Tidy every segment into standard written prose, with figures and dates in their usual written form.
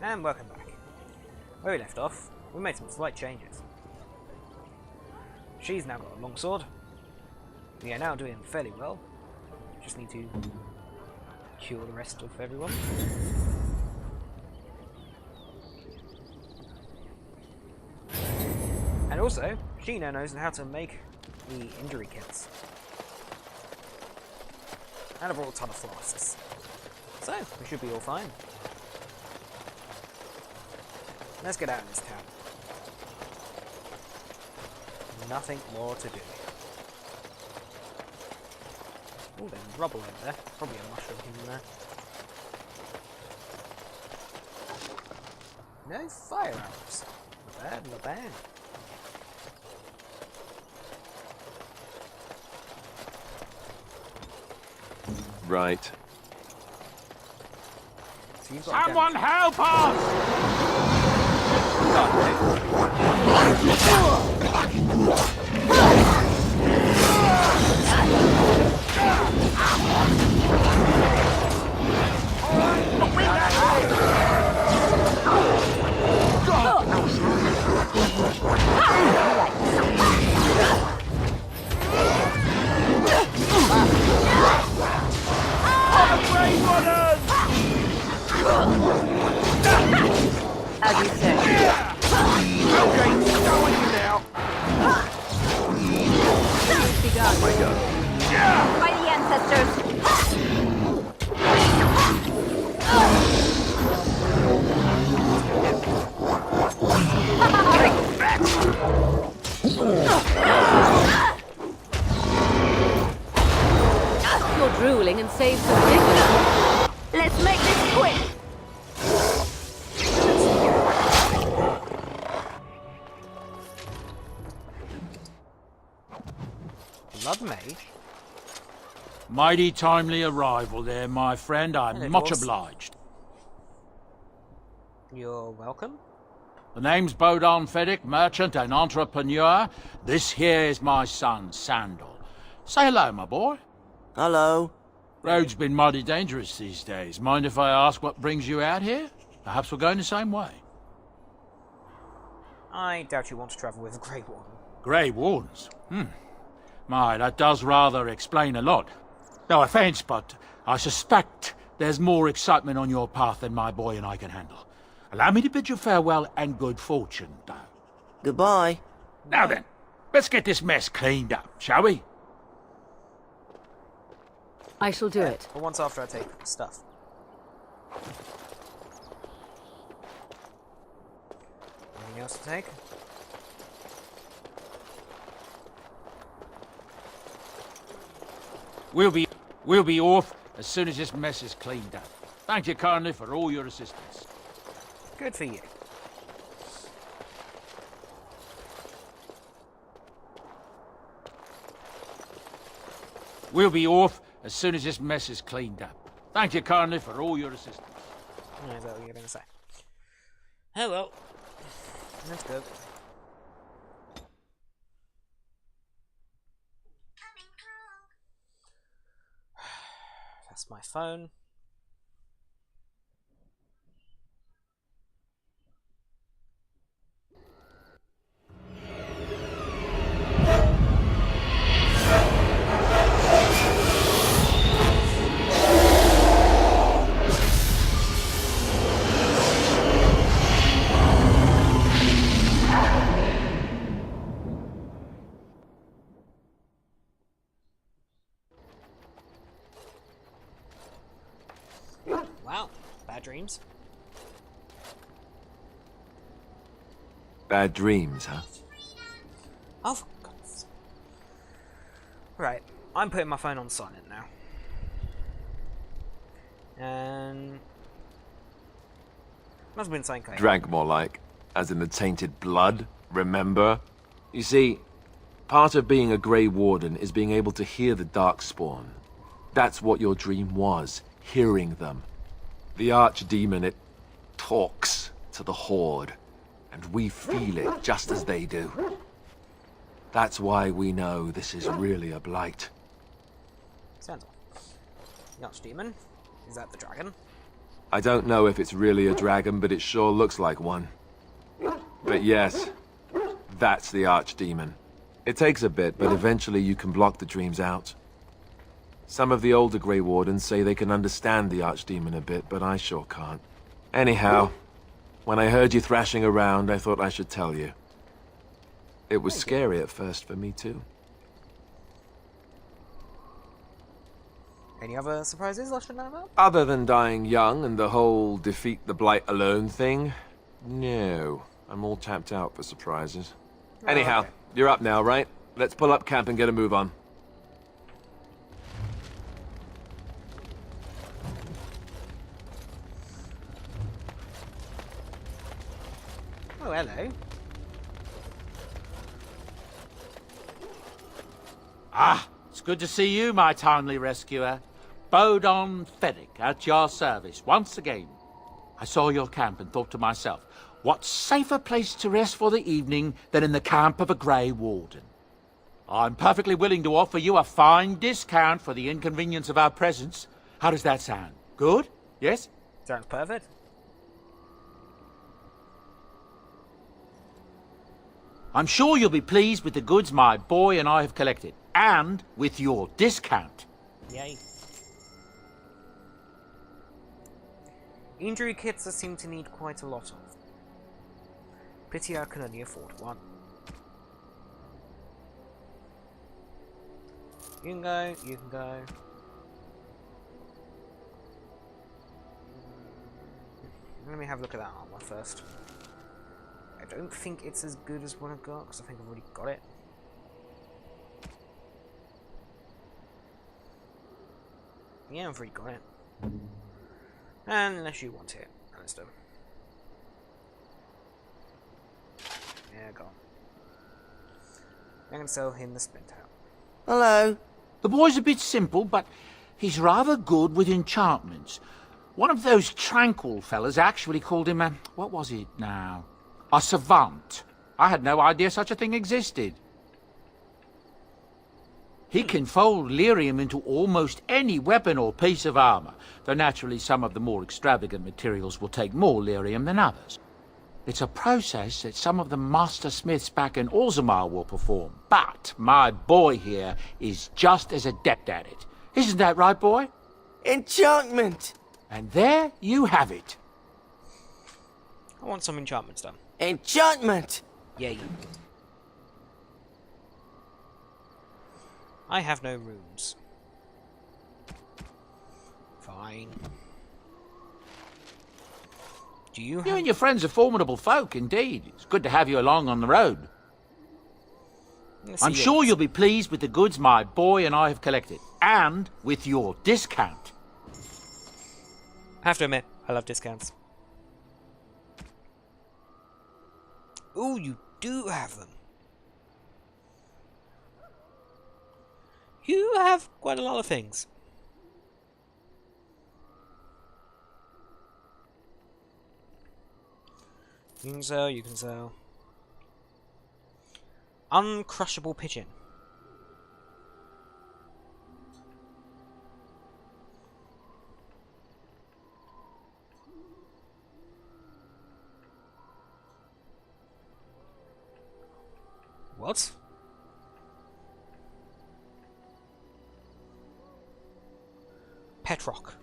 And welcome back. Where we left off, we made some slight changes. She's now got a longsword. We are now doing fairly well. Just need to cure the rest of everyone. And also, she now knows how to make the injury kits. And I brought a ton of flasks. So, we should be all fine. Let's get out of this town. Nothing more to do. Oh, there's rubble over there. Probably a mushroom in there. No fire arrows. Not bad, not bad. Right. So you've got Someone help us! As you say. Okay, go with you now. Begun. My God. By the ancestors. You're drooling and save some dignity. Let's make this quick. Blood Mage? Mighty timely arrival there, my friend. I'm Hello, much boss. obliged. You're welcome. The name's Bodon Feddick, merchant and entrepreneur. This here is my son, Sandal. Say hello, my boy. Hello. Road's been mighty dangerous these days. Mind if I ask what brings you out here? Perhaps we're going the same way. I doubt you want to travel with Grey Warden. Grey Wardens? My, that does rather explain a lot. No offence, but I suspect there's more excitement on your path than my boy and I can handle. Allow me to bid you farewell and good fortune, though. Goodbye. Now then, let's get this mess cleaned up, shall we? I shall do it. But once after I take stuff. Anything else to take? We'll be off as soon as this mess is cleaned up. Thank you kindly for all your assistance. Good for you. We'll be off as soon as this mess is cleaned up. Thank you kindly for all your assistance. Is that what you're going to say? Oh well. Let's go. That's my phone. Wow, bad dreams. Bad dreams, huh? Oh, for God's sake. Right, I'm putting my phone on silent now. And must have been something crazy. Drank more like, as in the tainted blood, remember? You see, part of being a Grey Warden is being able to hear the Darkspawn. That's what your dream was, hearing them. The Archdemon, it talks to the Horde, and we feel it just as they do. That's why we know this is really a blight. Sounds off. The Archdemon? Is that the dragon? I don't know if it's really a dragon, but it sure looks like one. But yes, that's the Archdemon. It takes a bit, but eventually you can block the dreams out. Some of the older Grey Wardens say they can understand the Archdemon a bit, but I sure can't. Anyhow, when I heard you thrashing around, I thought I should tell you. It was scary at first for me, too. Any other surprises I should know about? Other than dying young and the whole defeat the Blight alone thing, no. I'm all tapped out for surprises. Anyhow, okay. You're up now, right? Let's pull up camp and get a move on. Oh, hello. Ah, it's good to see you, my timely rescuer. Bodon Fennick, at your service, once again. I saw your camp and thought to myself, what safer place to rest for the evening than in the camp of a Grey Warden? I'm perfectly willing to offer you a fine discount for the inconvenience of our presence. How does that sound? Good? Yes? Sounds perfect. I'm sure you'll be pleased with the goods my boy and I have collected, and with your discount. Yay. Injury kits I seem to need quite a lot of. Pity I can only afford one. You can go, you can go. Let me have a look at that armor first. I don't think it's as good as what I've got, because I think I've already got it. Yeah, I've already got it. Unless you want it, Alistair. Yeah, go on. I'm going to sell him the splinter. Hello. The boy's a bit simple, but he's rather good with enchantments. One of those tranquil fellas actually called him a... what was it now? A savant. I had no idea such a thing existed. He can fold lyrium into almost any weapon or piece of armor, though naturally some of the more extravagant materials will take more lyrium than others. It's a process that some of the master smiths back in Orzammar will perform, but my boy here is just as adept at it. Isn't that right, boy? Enchantment! And there you have it. I want some enchantments done. Enchantment! Yay. I have no runes. Fine. Do you have... You and your friends are formidable folk, indeed. It's good to have you along on the road. I'm sure you'll be pleased with the goods my boy and I have collected, and with your discount. I have to admit, I love discounts. Ooh, you do have them. You have quite a lot of things. You can sell, you can sell. Uncrushable pigeon. What? Petrock.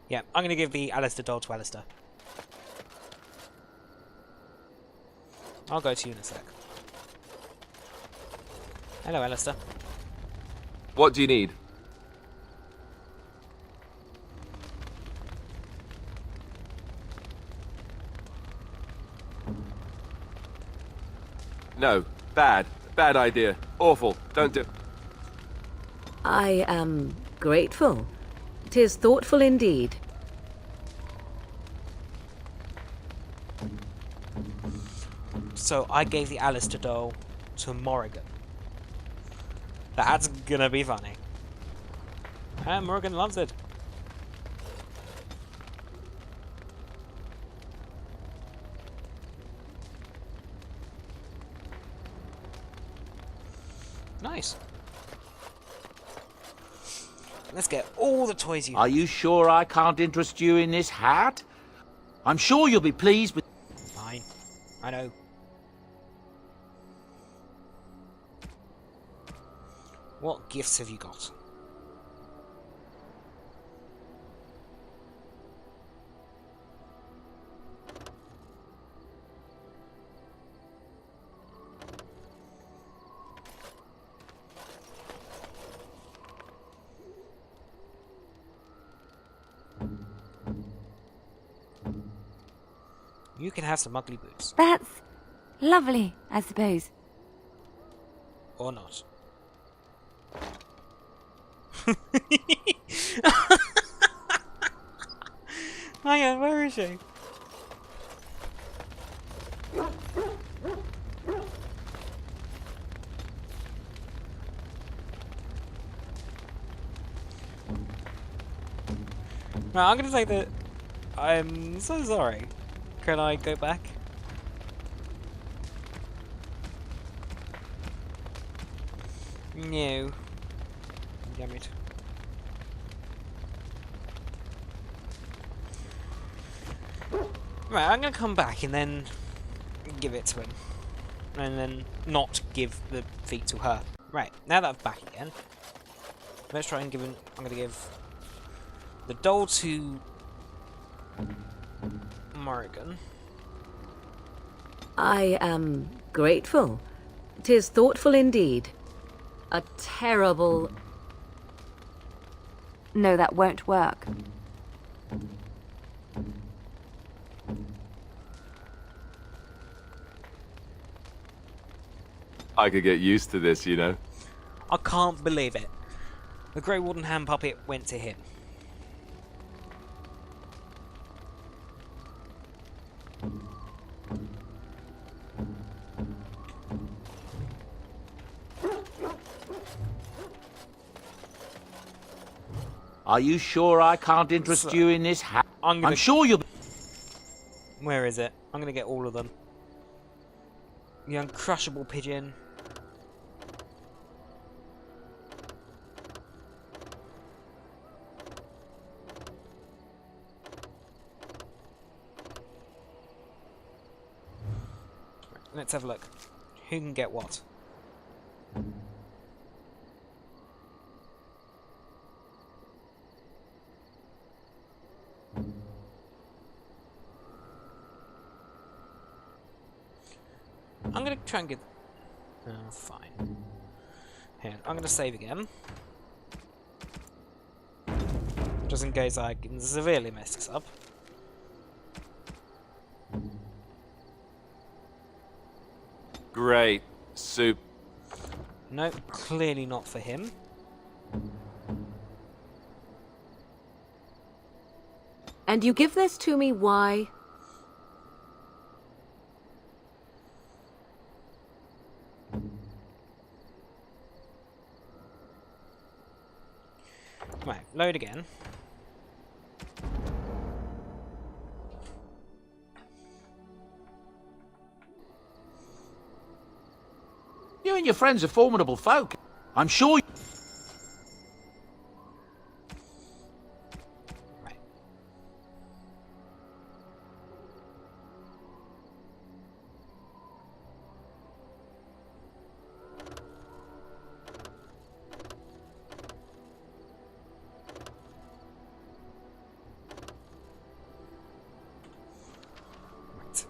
Yeah, I'm going to give the Alistair doll to Alistair. I'll go to you in a sec. Hello, Alistair. What do you need? No. Bad. Bad idea. Awful. Don't do... I am grateful. 'Tis thoughtful indeed. So I gave the Alistair doll to Morrigan. That's gonna be funny. And Morrigan loves it. Nice. Let's get all the toys you Are you sure I can't interest you in this hat? I'm sure you'll be pleased with... Fine. I know. What gifts have you got? You can have some ugly boots. That's lovely, I suppose. Or not. Hang on, where is she? Right, I'm gonna say that I'm so sorry. Can I go back? No. Damn it. Right, I'm gonna come back and then give it to him. And then not give the feet to her. Right, now that I'm back again, let's try and give him... I'm gonna give the doll to Morrigan. I am grateful. 'Tis thoughtful indeed. A terrible... No, that won't work. I could get used to this, you know. I can't believe it. The Grey Warden hand puppet went to him. Are you sure I can't interest you in this hat? I'm sure you'll... Where is it? I'm gonna get all of them. The uncrushable pigeon. Let's have a look. Who can get what? I'm gonna try and get... Oh, fine. Here, I'm gonna save again. Just in case I can severely mess this up. Great. Soup. No, clearly not for him. And you give this to me, why? Right, load again. You and your friends are formidable folk. I'm sure... Right. Right.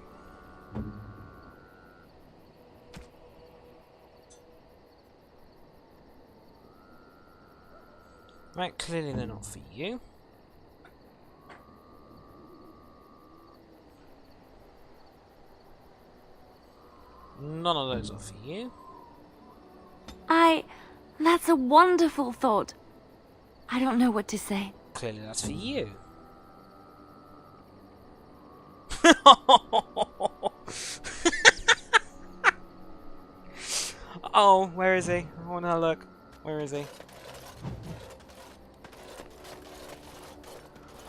Right, clearly they're not for you. None of those are for you. That's a wonderful thought. I don't know what to say. Clearly that's for you. Oh, where is he? I want to look. Where is he?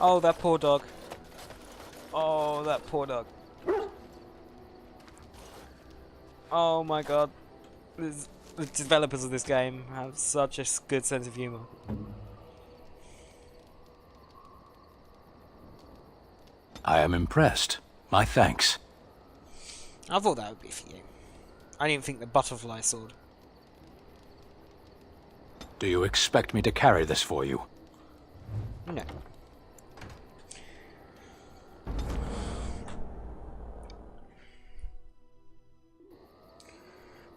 Oh, that poor dog. Oh, that poor dog. Oh my god. This The developers of this game have such a good sense of humour. I am impressed. My thanks. I thought that would be for you. I didn't think the butterfly sword. Do you expect me to carry this for you? No.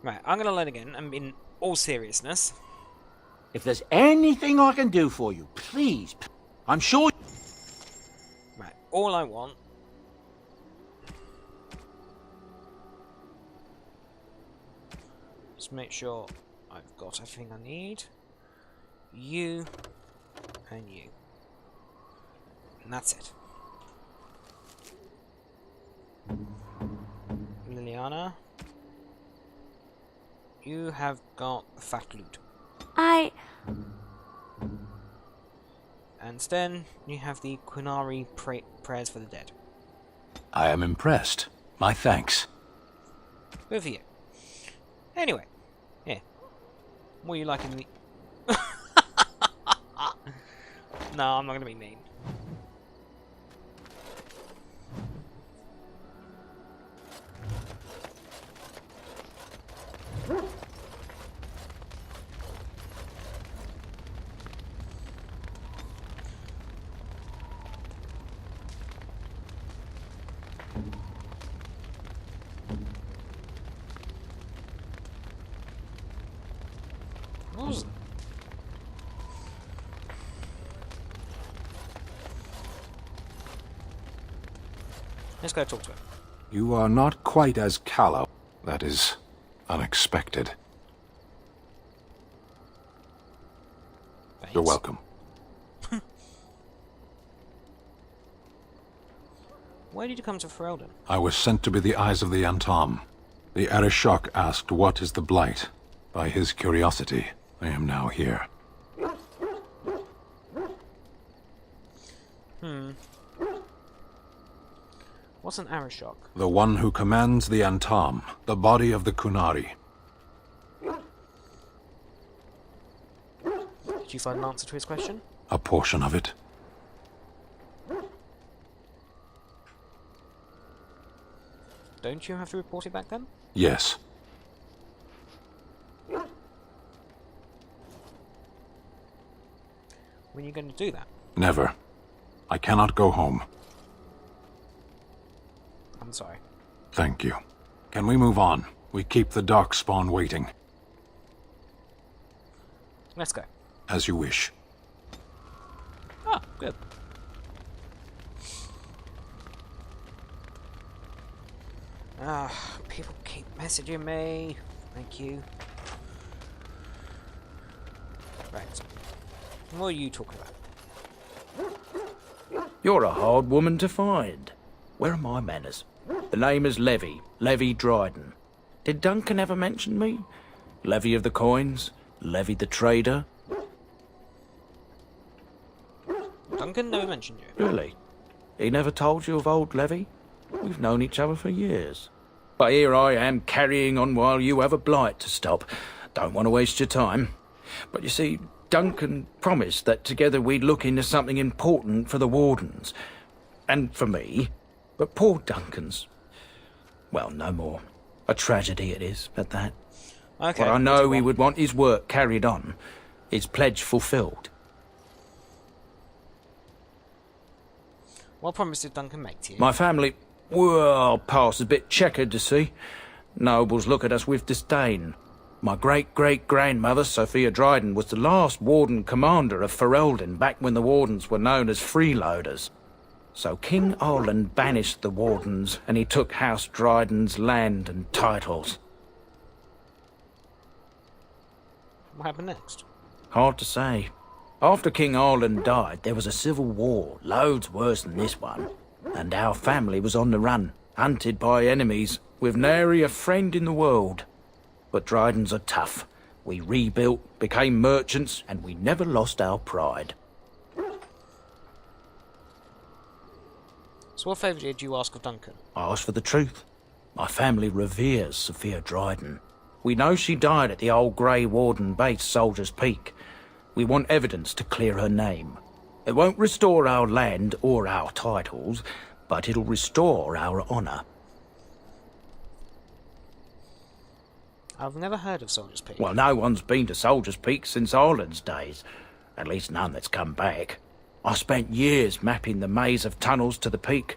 Right, I'm gonna load again, and in all seriousness. If there's anything I can do for you, please. I'm sure... Right, all I want... Just make sure I've got everything I need. You and you. And that's it. Liliana, you have got the fat loot. And then you have the Qunari prayers for the dead. I am impressed. My thanks. Good for you. Anyway, yeah. What are you liking the... No, I'm not going to be mean. What was it? Let's go talk to him. You are not quite as callow. That is unexpected. Thanks. You're welcome. Why did you come to Ferelden? I was sent to be the eyes of the Antom. The Arishok asked what is the Blight. By his curiosity, I am now here. What's an Arishok? The one who commands the Antom, the body of the Qunari. Did you find an answer to his question? A portion of it. Don't you have to report it back then? Yes. When are you going to do that? Never. I cannot go home. I'm sorry. Thank you. Can we move on? We keep the Darkspawn waiting. Let's go. As you wish. Ah, good. People keep messaging me. Thank you. Right. What are you talking about? You're a hard woman to find. Where are my manners? The name is Levy Dryden. Did Duncan ever mention me? Levy of the coins? Levy the trader? Duncan never mentioned you. Really? He never told you of old Levy? We've known each other for years. But here I am carrying on while you have a blight to stop. Don't want to waste your time. But you see, Duncan promised that together we'd look into something important for the Wardens. And for me. But poor Duncan's... well, no more. A tragedy it is, at that. Okay. But I know he would want his work carried on. His pledge fulfilled. What promise did Duncan make to you? My family, well, past a bit checkered to see. Nobles look at us with disdain. My great-great-grandmother, Sophia Dryden, was the last Warden commander of Ferelden back when the Wardens were known as freeloaders. So King Arland banished the Wardens, and he took House Dryden's land and titles. What happened next? Hard to say. After King Arland died, there was a civil war, loads worse than this one. And our family was on the run, hunted by enemies, with nary a friend in the world. But Drydens are tough. We rebuilt, became merchants, and we never lost our pride. So what favour did you ask of Duncan? I asked for the truth. My family reveres Sophia Dryden. We know she died at the old Grey Warden base, Soldier's Peak. We want evidence to clear her name. It won't restore our land or our titles, but it'll restore our honour. I've never heard of Soldier's Peak. Well, no one's been to Soldier's Peak since Ireland's days. At least none that's come back. I spent years mapping the maze of tunnels to the peak,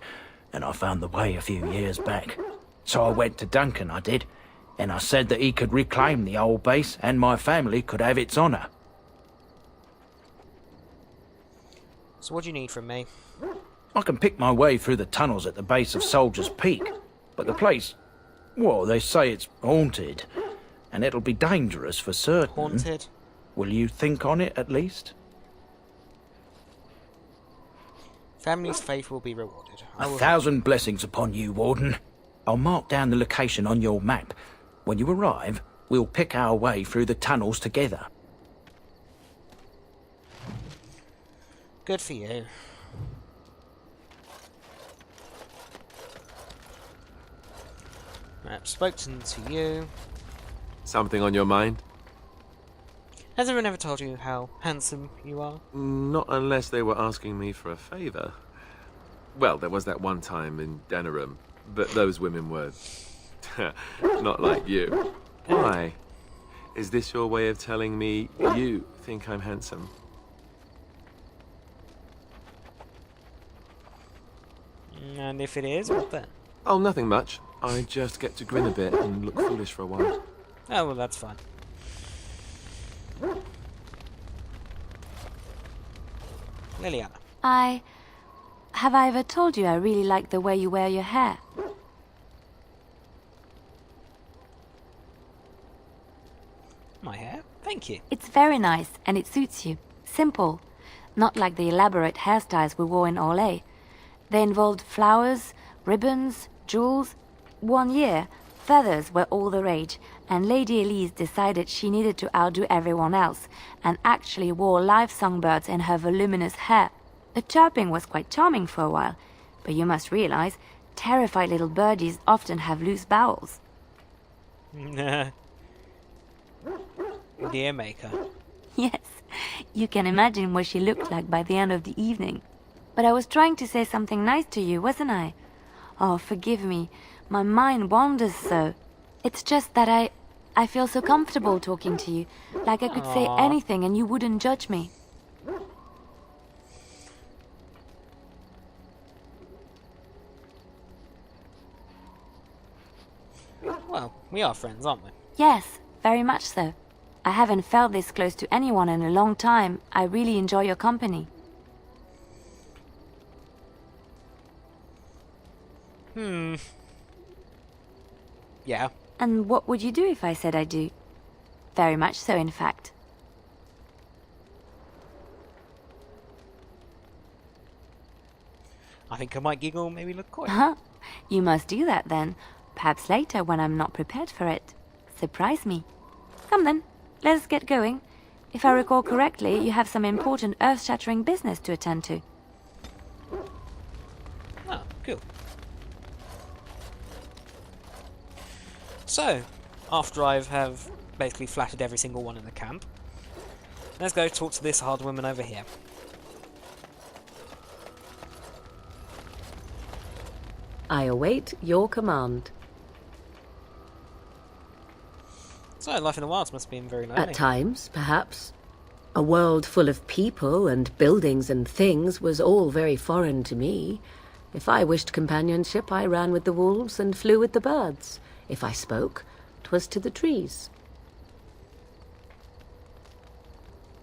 and I found the way a few years back. So I went to Duncan, I did, and I said that he could reclaim the old base and my family could have its honour. So what do you need from me? I can pick my way through the tunnels at the base of Soldier's Peak, but the place, well, they say it's haunted, and it'll be dangerous for certain. Haunted? Will you think on it, at least? Family's faith will be rewarded. I A will... 1,000 blessings upon you, Warden. I'll mark down the location on your map. When you arrive, we'll pick our way through the tunnels together. Good for you. Right, spoken to you. Something on your mind? Has anyone ever told you how handsome you are? Not unless they were asking me for a favour. Well, there was that one time in Denerim, but those women were not like you. Why? Is this your way of telling me you think I'm handsome? And if it is, what then? Oh, nothing much. I just get to grin a bit and look foolish for a while. Oh, well, that's fine. Leliana. Have I ever told you I really like the way you wear your hair? My hair? Thank you. It's very nice, and it suits you. Simple. Not like the elaborate hairstyles we wore in Orlais. They involved flowers, ribbons, jewels. One year, feathers were all the rage, and Lady Elise decided she needed to outdo everyone else, and actually wore live songbirds in her voluminous hair. The chirping was quite charming for a while, but you must realize, terrified little birdies often have loose bowels. Dear maker. Yes, you can imagine what she looked like by the end of the evening. But I was trying to say something nice to you, wasn't I? Oh, forgive me. My mind wanders so. It's just that I feel so comfortable talking to you, like I could say anything and you wouldn't judge me. Well, we are friends, aren't we? Yes, very much so. I haven't felt this close to anyone in a long time. I really enjoy your company. Yeah. And what would you do if I said I do? Very much so, in fact. I think I might giggle, maybe look coy. Huh? You must do that then. Perhaps later when I'm not prepared for it. Surprise me. Come then, let's get going. If I recall correctly, you have some important earth-shattering business to attend to. Oh, cool. So, after I have basically flattered every single one in the camp, let's go talk to this hard woman over here. I await your command. So, life in the wilds must have been very lonely. At times, perhaps. A world full of people and buildings and things was all very foreign to me. If I wished companionship, I ran with the wolves and flew with the birds. If I spoke, 'twas to the trees.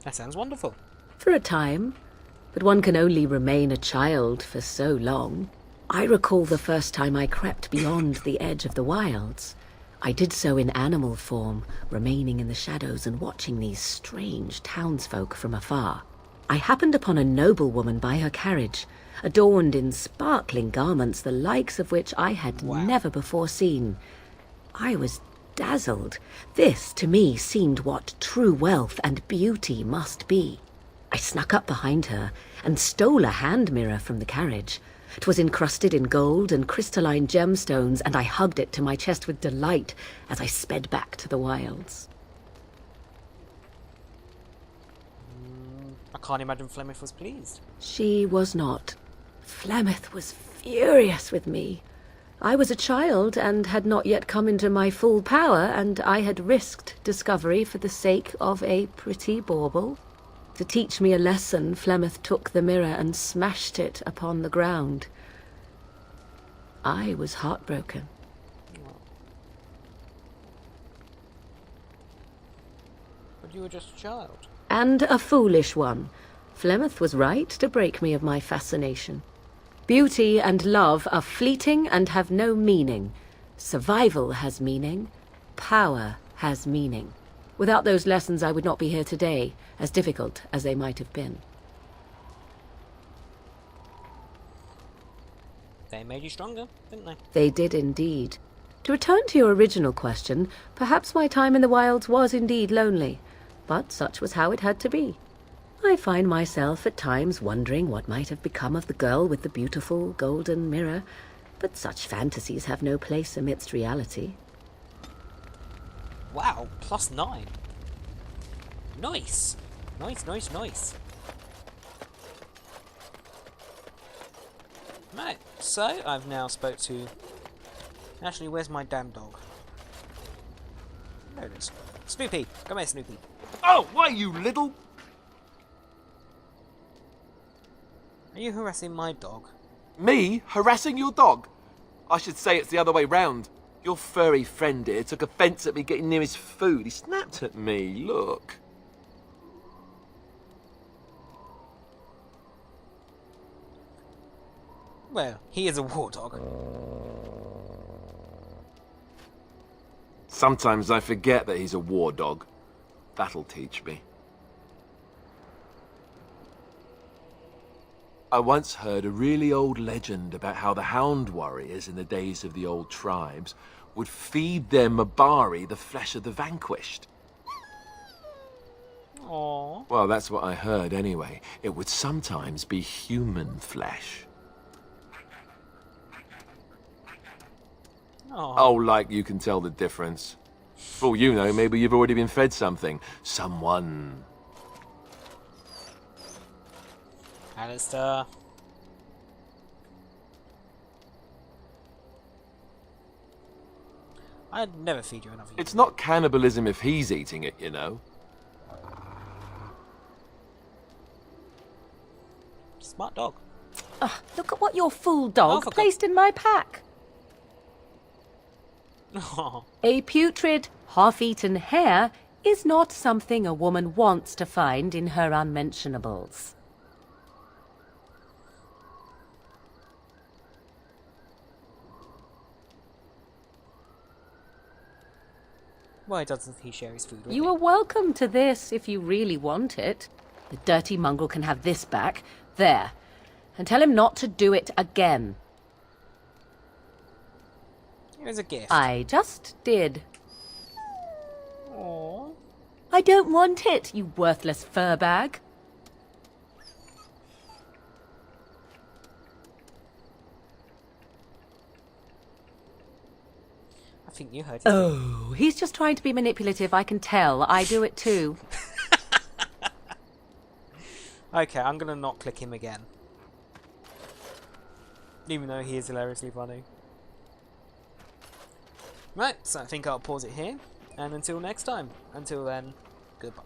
That sounds wonderful. For a time, but one can only remain a child for so long. I recall the first time I crept beyond the edge of the wilds. I did so in animal form, remaining in the shadows and watching these strange townsfolk from afar. I happened upon a noblewoman by her carriage, adorned in sparkling garments the likes of which I had never before seen. I was dazzled. This, to me, seemed what true wealth and beauty must be. I snuck up behind her and stole a hand mirror from the carriage. 'Twas encrusted in gold and crystalline gemstones, and I hugged it to my chest with delight as I sped back to the wilds. I can't imagine Flemeth was pleased. She was not. Flemeth was furious with me. I was a child and had not yet come into my full power, and I had risked discovery for the sake of a pretty bauble. To teach me a lesson, Flemeth took the mirror and smashed it upon the ground. I was heartbroken. But you were just a child. And a foolish one. Flemeth was right to break me of my fascination. Beauty and love are fleeting and have no meaning. Survival has meaning. Power has meaning. Without those lessons, I would not be here today, as difficult as they might have been. They made you stronger, didn't they? They did indeed. To return to your original question, perhaps my time in the wilds was indeed lonely, but such was how it had to be. I find myself at times wondering what might have become of the girl with the beautiful golden mirror, but such fantasies have no place amidst reality. Wow, +9. Nice. Nice. Right, so I've now spoke to... Actually, where's my damn dog? There it is. Snoopy! Come here, Snoopy. Oh, why, you little... Are you harassing my dog? Me? Harassing your dog? I should say it's the other way round. Your furry friend here took offence at me getting near his food. He snapped at me, look. Well, he is a war dog. Sometimes I forget that he's a war dog. That'll teach me. I once heard a really old legend about how the Hound warriors in the days of the old tribes would feed their Mabari the flesh of the vanquished. Aww. Well, that's what I heard anyway. It would sometimes be human flesh. Aww. Oh, like you can tell the difference. For all you know, maybe you've already been fed something. Someone. Alistair. I'd never feed you enough. It's not cannibalism if he's eating it, you know. Smart dog. Look at what your fool dog for placed in my pack. A putrid, half-eaten hare is not something a woman wants to find in her unmentionables. Why doesn't he share his food with You me? are welcome to this if you really want it. The dirty mongrel can have this back. There. And tell him not to do it again. Here's a gift. I just did. Aww. I don't want it, you worthless fur bag. I think you heard it. Oh, he's just trying to be manipulative, I can tell. I do it too. Okay, I'm gonna not click him again. Even though he is hilariously funny. Right, so I think I'll pause it here. And until next time. Until then, goodbye.